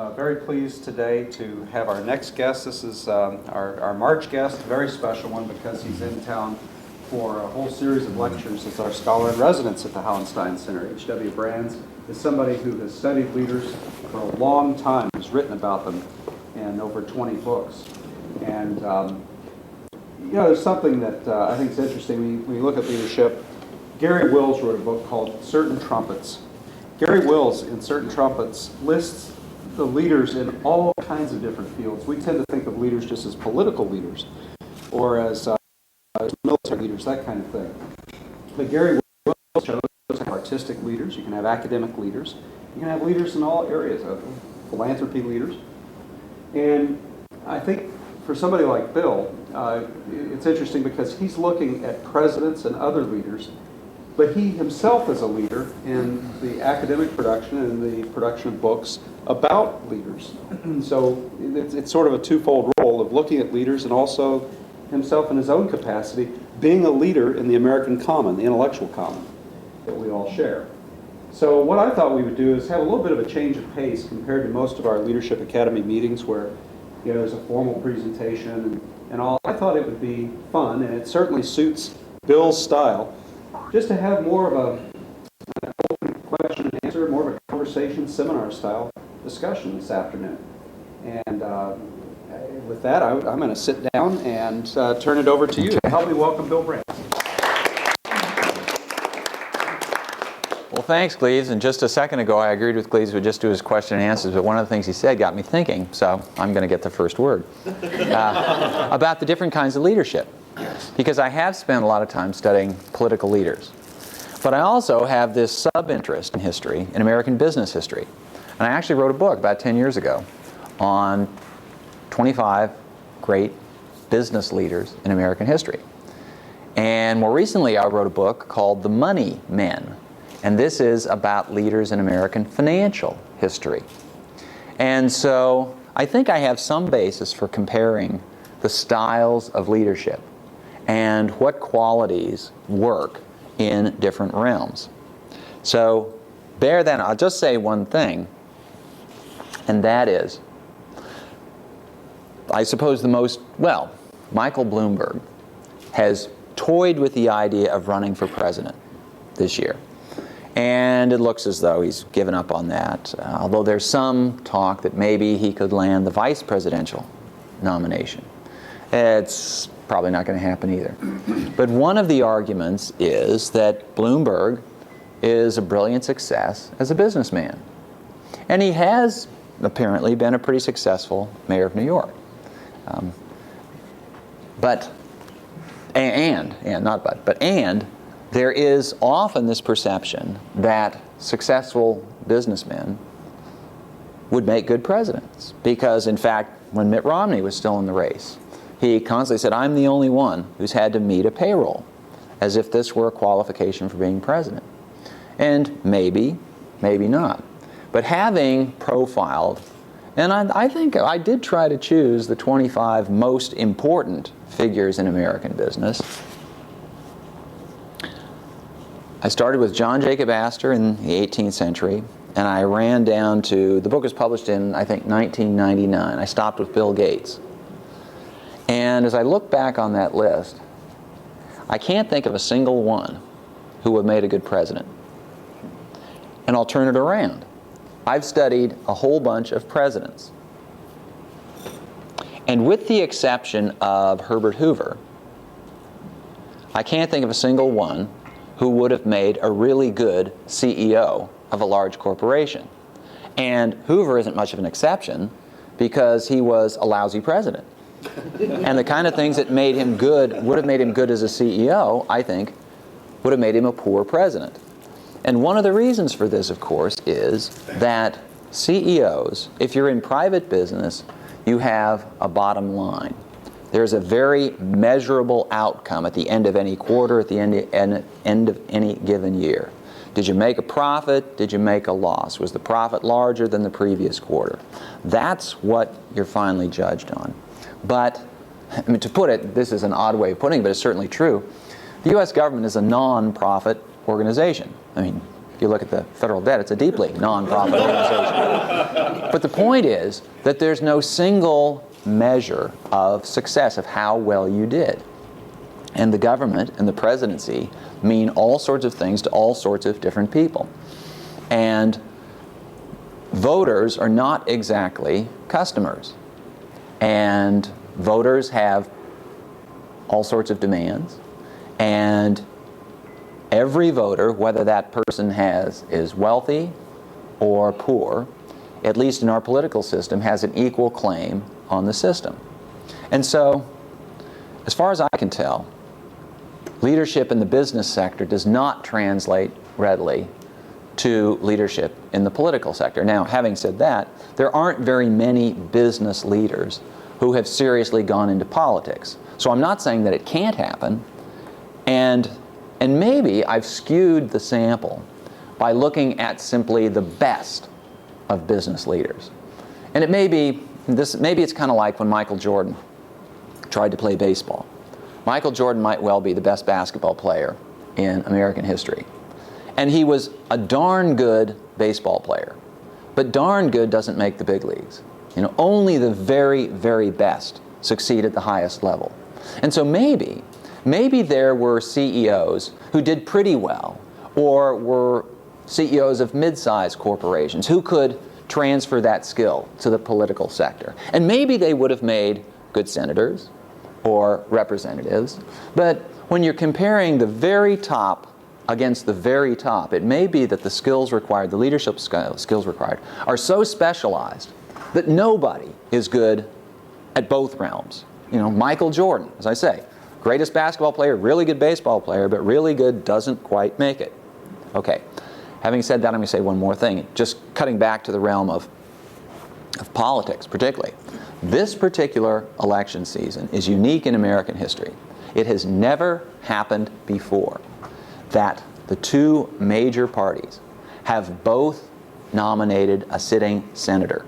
Very pleased today to have our next guest. This is our March guest, a very special one because he's in town for a whole series of lectures as our scholar in residence at the Hauenstein Center. H.W. Brands is somebody who has studied leaders for a long time, who's written about them in over 20 books. And you know, there's something that I think is interesting when you look at leadership. Gary Wills wrote a book called Certain Trumpets. Gary Wills, in Certain Trumpets, lists the leaders in all kinds of different fields. We tend to think of leaders just as political leaders or as military leaders, that kind of thing. But Gary Wills shows you can have artistic leaders, you can have academic leaders, you can have leaders in all areas, philanthropy leaders. And I think for somebody like Bill, it's interesting because he's looking at presidents and other leaders, but he himself is a leader in the academic production and the production of books about leaders. So it's sort of a twofold role of looking at leaders and also himself in his own capacity being a leader in the American common, the intellectual common that we all share. So what I thought we would do is have a little bit of a change of pace compared to most of our Leadership Academy meetings where there's a formal presentation and all. I thought it would be fun, and it certainly suits Bill's style, just to have more of an open question and answer, more of a conversation, seminar-style discussion this afternoon. And with that, I'm going to sit down and turn it over to you to help me welcome Bill Brands. Well, thanks, Cleves. And just a second ago, I agreed with Cleves would just do his question and answers, but one of the things he said got me thinking, so I'm going to get the first word, about the different kinds of leadership. Because I have spent a lot of time studying political leaders. But I also have this sub-interest in history, in American business history. And I actually wrote a book about 10 years ago on 25 great business leaders in American history. And more recently, I wrote a book called The Money Men. And this is about leaders in American financial history. And so I think I have some basis for comparing the styles of leadership and what qualities work in different realms. So bear that. I'll just say one thing, and that is, I suppose Michael Bloomberg has toyed with the idea of running for president this year. And it looks as though he's given up on that, although there's some talk that maybe he could land the vice presidential nomination. It's probably not going to happen either. But one of the arguments is that Bloomberg is a brilliant success as a businessman. And he has apparently been a pretty successful mayor of New York. And there is often this perception that successful businessmen would make good presidents. Because, in fact, when Mitt Romney was still in the race, he constantly said, I'm the only one who's had to meet a payroll, as if this were a qualification for being president. And maybe, maybe not. But having profiled, and I think I did try to choose the 25 most important figures in American business. I started with John Jacob Astor in the 18th century, and I ran down to, the book was published in, I think, 1999. I stopped with Bill Gates. And as I look back on that list, I can't think of a single one who would have made a good president. And I'll turn it around. I've studied a whole bunch of presidents. And with the exception of Herbert Hoover, I can't think of a single one who would have made a really good CEO of a large corporation. And Hoover isn't much of an exception because he was a lousy president. And the kind of things that made him good, would have made him good as a CEO, I think, would have made him a poor president. And one of the reasons for this, of course, is that CEOs, if you're in private business, you have a bottom line. There's a very measurable outcome at the end of any quarter, at the end of any given year. Did you make a profit? Did you make a loss? Was the profit larger than the previous quarter? That's what you're finally judged on. But, I mean, to put it, this is an odd way of putting it, but it's certainly true. The U.S. government is a non-profit organization. I mean, if you look at the federal debt, it's a deeply non-profit organization. But the point is that there's no single measure of success, of how well you did. And the government and the presidency mean all sorts of things to all sorts of different people. And voters are not exactly customers. And voters have all sorts of demands. And every voter, whether that person is wealthy or poor, at least in our political system, has an equal claim on the system. And so, as far as I can tell, leadership in the business sector does not translate readily to leadership in the political sector. Now, having said that, there aren't very many business leaders who have seriously gone into politics. So I'm not saying that it can't happen, and maybe I've skewed the sample by looking at simply the best of business leaders. And maybe it's kind of like when Michael Jordan tried to play baseball. Michael Jordan might well be the best basketball player in American history. And he was a darn good baseball player. But darn good doesn't make the big leagues. You know, only the very, very best succeed at the highest level. And so maybe there were CEOs who did pretty well, or were CEOs of mid-sized corporations who could transfer that skill to the political sector. And maybe they would have made good senators or representatives. But when you're comparing the very top against the very top, it may be that the skills required, the leadership skills required, are so specialized that nobody is good at both realms. You know, Michael Jordan, as I say, greatest basketball player, really good baseball player, but really good doesn't quite make it. Okay, having said that, I'm going to say one more thing, just cutting back to the realm of politics particularly. This particular election season is unique in American history. It has never happened before that the two major parties have both nominated a sitting senator.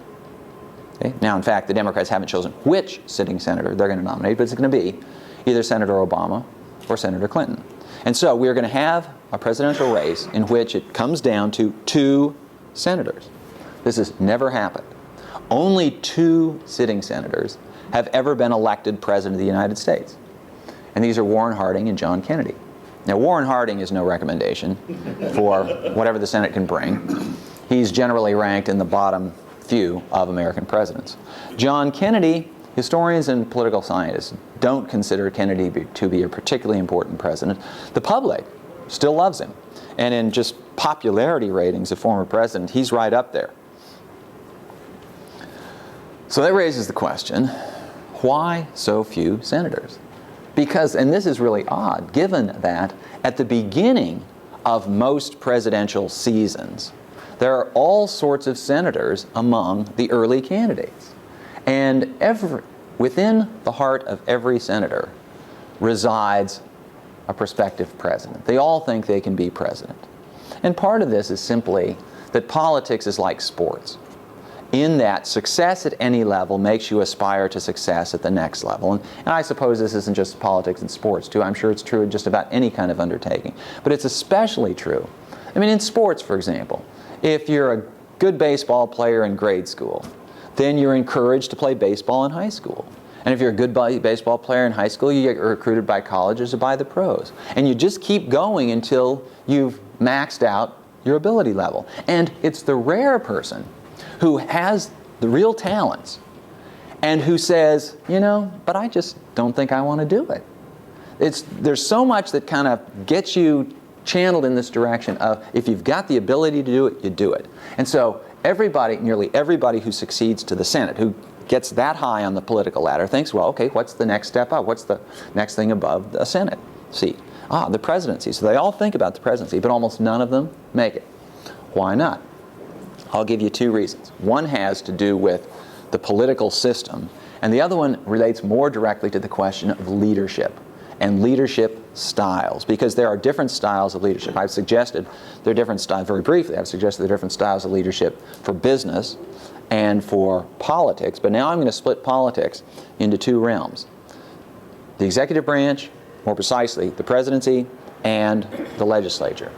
Okay? Now, in fact, the Democrats haven't chosen which sitting senator they're going to nominate, but it's going to be either Senator Obama or Senator Clinton. And so we're going to have a presidential race in which it comes down to two senators. This has never happened. Only two sitting senators have ever been elected President of the United States. And these are Warren Harding and John Kennedy. Now, Warren Harding is no recommendation for whatever the Senate can bring. He's generally ranked in the bottom few of American presidents. John Kennedy, historians and political scientists don't consider Kennedy to be a particularly important president. The public still loves him. And in just popularity ratings of former president, he's right up there. So that raises the question, why so few senators? Because, and this is really odd, given that at the beginning of most presidential seasons, there are all sorts of senators among the early candidates. And within the heart of every senator resides a prospective president. They all think they can be president. And part of this is simply that politics is like sports, in that success at any level makes you aspire to success at the next level. And I suppose this isn't just politics and sports too. I'm sure it's true in just about any kind of undertaking. But it's especially true, I mean, in sports, for example. If you're a good baseball player in grade school, then you're encouraged to play baseball in high school. And if you're a good baseball player in high school, you get recruited by colleges or by the pros. And you just keep going until you've maxed out your ability level. And it's the rare person who has the real talents and who says, you know, but I just don't think I want to do it. There's so much that kind of gets you channeled in this direction of, if you've got the ability to do it, you do it. And so everybody, nearly everybody who succeeds to the Senate, who gets that high on the political ladder, thinks, well, okay, what's the next step up? What's the next thing above the Senate seat? The presidency. So they all think about the presidency, but almost none of them make it. Why not? I'll give you two reasons. One has to do with the political system, and the other one relates more directly to the question of leadership and leadership styles, because there are different styles of leadership. I've suggested there are different styles, very briefly, I've suggested there are different styles of leadership for business and for politics, but now I'm going to split politics into two realms. The executive branch, more precisely, the presidency, and the legislature.